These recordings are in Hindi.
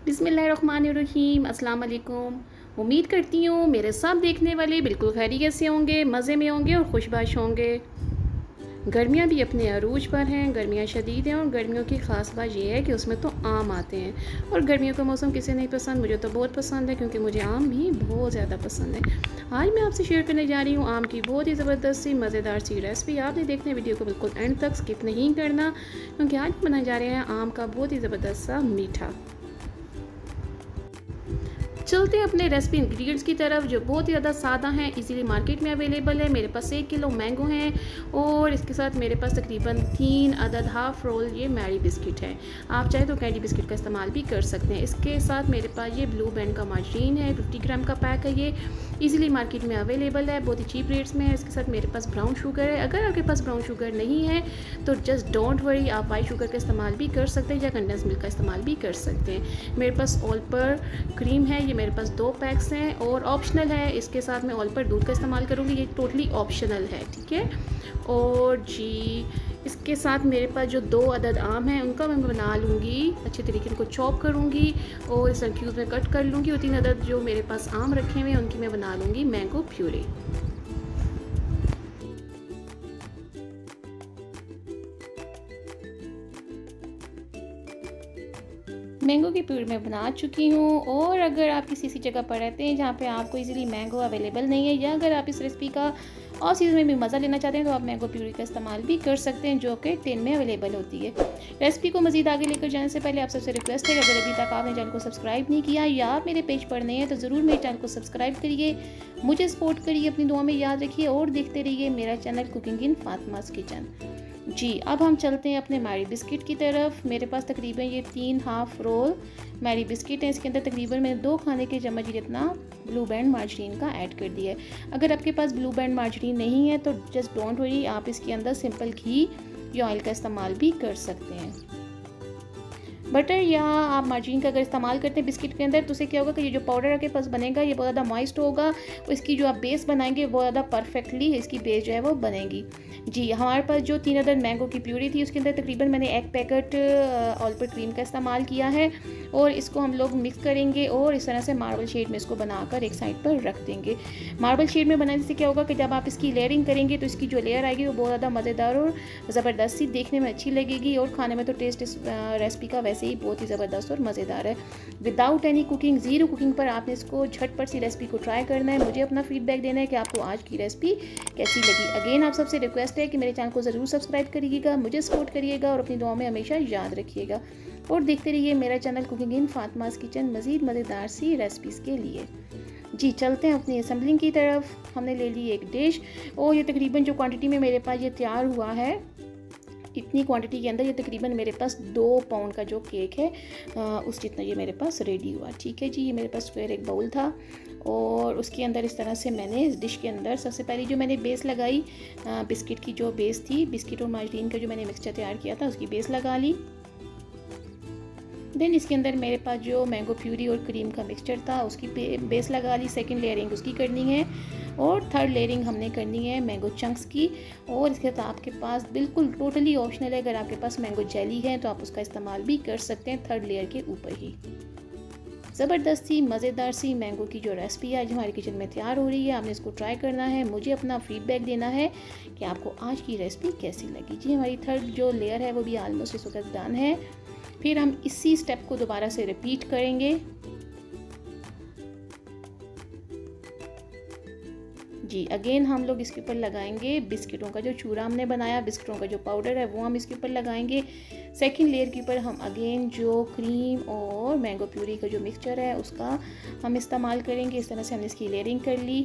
बिस्मिल्लाहिर्रहमानिर्रहीम, अस्सलाम वालेकुम। उम्मीद करती हूँ मेरे सब देखने वाले बिल्कुल खैरियत से होंगे, मज़े में होंगे और खुशबाश होंगे। गर्मियाँ भी अपने अरूज पर हैं, गर्मियाँ शदीद हैं और गर्मियों की ख़ास बात ये है कि उसमें तो आम आते हैं। और गर्मियों का मौसम किसे नहीं पसंद, मुझे तो बहुत पसंद है क्योंकि मुझे आम भी बहुत ज़्यादा पसंद है। आज मैं आपसे शेयर करने जा रही हूँ आम की बहुत ही ज़बरदस्त सी मज़ेदार सी रेसिपी। आपने देखने वीडियो को बिल्कुल एंड तक स्किप नहीं करना क्योंकि आज बनाने जा रहे हैं आम का बहुत ही ज़बरदस्त सा मीठा। चलते हैं अपने रेसिपी इंग्रेडिएंट्स की तरफ जो बहुत ही ज़्यादा सादा हैं, इजीली मार्केट में अवेलेबल है। मेरे पास 1 किलो मैंगो हैं और इसके साथ मेरे पास तकरीबन 3 अदद हाफ़ रोल ये मैरी बिस्किट है। आप चाहे तो कैंडी बिस्किट का इस्तेमाल भी कर सकते हैं। इसके साथ मेरे पास ये ब्लू बैंड का मार्जरीन है, 50 ग्राम का पैक है। ये इजीली मार्केट में अवेलेबल है, बहुत ही चीप रेट्स में है। इसके साथ मेरे पास ब्राउन शुगर है। अगर आपके पास ब्राउन शुगर नहीं है तो जस्ट डोंट वरी, आप वाइट शुगर का इस्तेमाल भी कर सकते हैं या कंडेंस मिल्क का इस्तेमाल भी कर सकते हैं। मेरे पास ऑल पर क्रीम है, ये मेरे पास 2 पैक्स हैं और ऑप्शनल है। इसके साथ मैं ऑल पर दूध का इस्तेमाल करूँगी, ये टोटली ऑप्शनल है, ठीक है। और जी इसके साथ मेरे पास जो 2 अदद आम हैं उनका मैं बना लूँगी, अच्छे तरीके से चॉप करूँगी और इस क्यूब में कट कर लूँगी। और 3 अदद जो मेरे पास आम रखे हुए हैं उनकी मैं बना लूँगी मैंगो प्यूरी। मैंगो की प्यूरी मैं बना चुकी हूँ। और अगर आप किसी ऐसी जगह पर रहते हैं जहाँ पे आपको इजीली मैंगो अवेलेबल नहीं है या अगर आप इस रेसिपी का और सीज़न में भी मज़ा लेना चाहते हैं तो आप मैंगो प्यूरी का इस्तेमाल भी कर सकते हैं जो कि टिन में अवेलेबल होती है। रेसिपी को मज़ीद आगे लेकर जाने से पहले आप सबसे रिक्वेस्ट है कि अगर अभी तक आपने चैनल को सब्सक्राइब नहीं किया या आप मेरे पेज पर नए हैं तो ज़रूर मेरे चैनल को सब्सक्राइब करिए, मुझे सपोर्ट करिए, अपनी दुआ में याद रखिए और देखते रहिए मेरा channel cooking in Fatima's kitchen. जी अब हम चलते हैं अपने मैरी बिस्किट की तरफ। मेरे पास तकरीबन ये 3 हाफ़ रोल मैरी बिस्किट हैं। इसके अंदर तकरीबन मैंने 2 खाने के चम्मच जितना ब्लू बैंड मार्जरीन का ऐड कर दिया है। अगर आपके पास ब्लू बैंड मार्जरीन नहीं है तो जस्ट डोंट वरी, आप इसके अंदर सिंपल घी या ऑयल का इस्तेमाल भी कर सकते हैं। बटर या आप मार्जरीन का अगर इस्तेमाल करते हैं बिस्किट के अंदर तो उससे क्या होगा कि ये जो पाउडर आपके पास बनेगा ये बहुत ज़्यादा मॉइस्ट होगा और इसकी जो आप बेस बनाएंगे बहुत ज़्यादा परफेक्टली इसकी बेस जो है वो बनेगी। जी हमारे पास जो 3 अदद मैंगो की प्यूरी थी उसके अंदर तकरीबन मैंने 1 पैकेट ऑल पर क्रीम का इस्तेमाल किया है और इसको हम लोग मिक्स करेंगे और इस तरह से मार्बल शेड में इसको बनाकर एक साइड पर रख देंगे। मार्बल शेड में बनाने से क्या होगा कि जब आप इसकी लेयरिंग करेंगे तो इसकी जो लेयर आएगी वो बहुत ज़्यादा मज़ेदार और ज़बरदस्त सी देखने में अच्छी लगेगी और खाने में तो टेस्ट इस रेसिपी का वैसे ही बहुत ही ज़बरदस्त और मज़ेदार है। Without any cooking, zero cooking पर आपने इसको झटपट सी रेसिपी को ट्राई करना है। मुझे अपना फीडबैक देना है कि आपको आज की रेसिपी कैसी लगी। अगेन आप सबसे रिक्वेस्ट है कि मेरे चैनल को ज़रूर सब्सक्राइब करिएगा, मुझे सपोर्ट करिएगा और अपनी दुआ में हमेशा याद रखिएगा और देखते रहिए मेरा channel cooking in Fatima's kitchen मज़ीद मज़ेदार सी रेसिपीज़ के लिए। जी चलते हैं अपनी असेंबलिंग की तरफ। हमने ले ली एक डिश और ये तकरीबन जो क्वांटिटी में मेरे पास ये तैयार हुआ है इतनी क्वांटिटी के अंदर ये तकरीबन मेरे पास 2 पाउंड का जो केक है उस जितना ये मेरे पास रेडी हुआ, ठीक है जी। ये मेरे पास स्क्वायर एक बाउल था और उसके अंदर इस तरह से मैंने इस डिश के अंदर सबसे पहले जो मैंने बेस लगाई बिस्किट की जो बेस थी, बिस्किट और मार्जरीन का जो मैंने मिक्सचर तैयार किया था उसकी बेस लगा ली। देन इसके अंदर मेरे पास जो मैंगो प्यूरी और क्रीम का मिक्सचर था उसकी बेस लगा ली। सेकंड लेयरिंग उसकी करनी है और थर्ड लेयरिंग हमने करनी है मैंगो चंक्स की। और इसके साथ आपके पास बिल्कुल टोटली ऑप्शनल है, अगर आपके पास मैंगो जेली है तो आप उसका इस्तेमाल भी कर सकते हैं थर्ड लेयर के ऊपर ही। ज़बरदस्त सी मज़ेदार सी मैंगो की जो रेसिपी आज हमारे किचन में तैयार हो रही है, आपने इसको ट्राई करना है, मुझे अपना फीडबैक देना है कि आपको आज की रेसिपी कैसी लगी। जी हमारी थर्ड जो लेयर है वो भी ऑलमोस्ट इस वक्त डन है। फिर हम इसी स्टेप को दोबारा से रिपीट करेंगे। जी अगेन हम लोग इसके ऊपर लगाएंगे बिस्किटों का जो चूरा हमने बनाया, बिस्किटों का जो पाउडर है वो हम इसके ऊपर लगाएंगे। सेकंड लेयर के ऊपर हम अगेन जो क्रीम और मैंगो प्यूरी का जो मिक्सचर है उसका हम इस्तेमाल करेंगे। इस तरह से हमने इसकी लेयरिंग कर ली।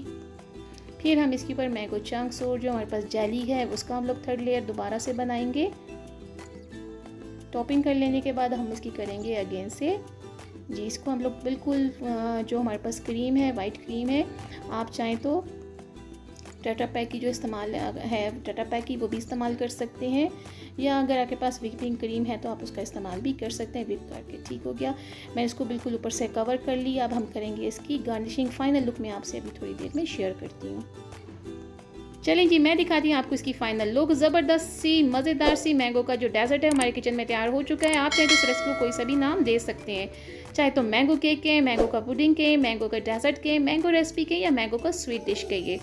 फिर हम इसके ऊपर मैंगो चंक्स और जो हमारे पास जेली है उसका हम लोग थर्ड लेयर दोबारा से बनाएंगे। टॉपिंग कर लेने के बाद हम इसकी करेंगे अगेन से जी इसको हम लोग बिल्कुल जो हमारे पास क्रीम है, वाइट क्रीम है, आप चाहें तो टाटा पैक की जो इस्तेमाल है टाटा पैक की वो भी इस्तेमाल कर सकते हैं या अगर आपके पास व्हिपिंग क्रीम है तो आप उसका इस्तेमाल भी कर सकते हैं व्हिप करके। ठीक हो गया, मैं इसको बिल्कुल ऊपर से कवर कर ली। अब हम करेंगे इसकी गार्निशिंग। फाइनल लुक में आपसे अभी थोड़ी देर में शेयर करती हूँ। चलें जी, मैं दिखाती हूँ आपको इसकी फाइनल लुक। ज़बरदस्त सी मज़ेदार सी मैंगो का जो डेज़र्ट है हमारे किचन में तैयार हो चुका है। आप चाहे तो इस रेसिपी को कोई सा भी नाम दे सकते हैं, चाहे तो मैंगो केक के, मैंगो का पुडिंग के, मैंगो का डेज़र्ट के, मैंगो रेसिपी के या मैंगो का स्वीट डिश के। ये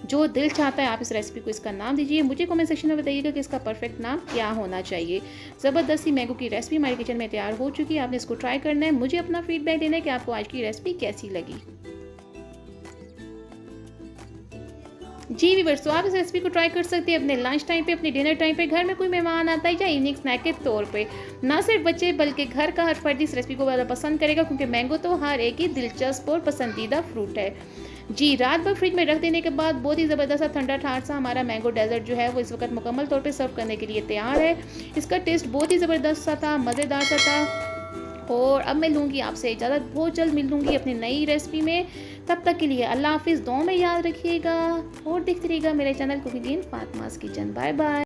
जो दिल चाहता है आप इस रेसिपी को इसका नाम दीजिए। मुझे कमेंट सेक्शन में बताइएगा कि इसका परफेक्ट नाम क्या होना चाहिए। ज़बरदस्त सी मैंगो की रेसिपी हमारे किचन में तैयार हो चुकी है। आपने इसको ट्राई करना है, मुझे अपना फीडबैक देना है कि आपको आज की रेसिपी कैसी लगी। जी व्यूअर्स, तो आप इस रेसिपी को ट्राई कर सकते हैं अपने लंच टाइम पे, अपने डिनर टाइम पे, घर में कोई मेहमान आता है या इवनिंग स्नैक के तौर पे। ना सिर्फ बच्चे बल्कि घर का हर फर्द इस रेसिपी को ज़्यादा पसंद करेगा, क्योंकि मैंगो तो हर एक ही दिलचस्प और पसंदीदा फ्रूट है। जी, रात भर फ्रिज में रख देने के बाद बहुत ही ज़बरदस्त सा ठंडा ठाठ सा हमारा मैंगो डेजर्ट जो है वो इस वक्त मुकम्मल तौर पे सर्व करने के लिए तैयार है। इसका टेस्ट बहुत ही ज़बरदस्त सा था, मज़ेदार सा था। और अब मैं लूँगी आपसे इजाज़त, बहुत जल्द मिल लूँगी अपनी नई रेसिपी में। तब तक के लिए अल्लाह हाफ़िज़, दुआ में याद रखिएगा और देखते रहिएगा मेरे channel cooking in Fatima's kitchen. Bye bye.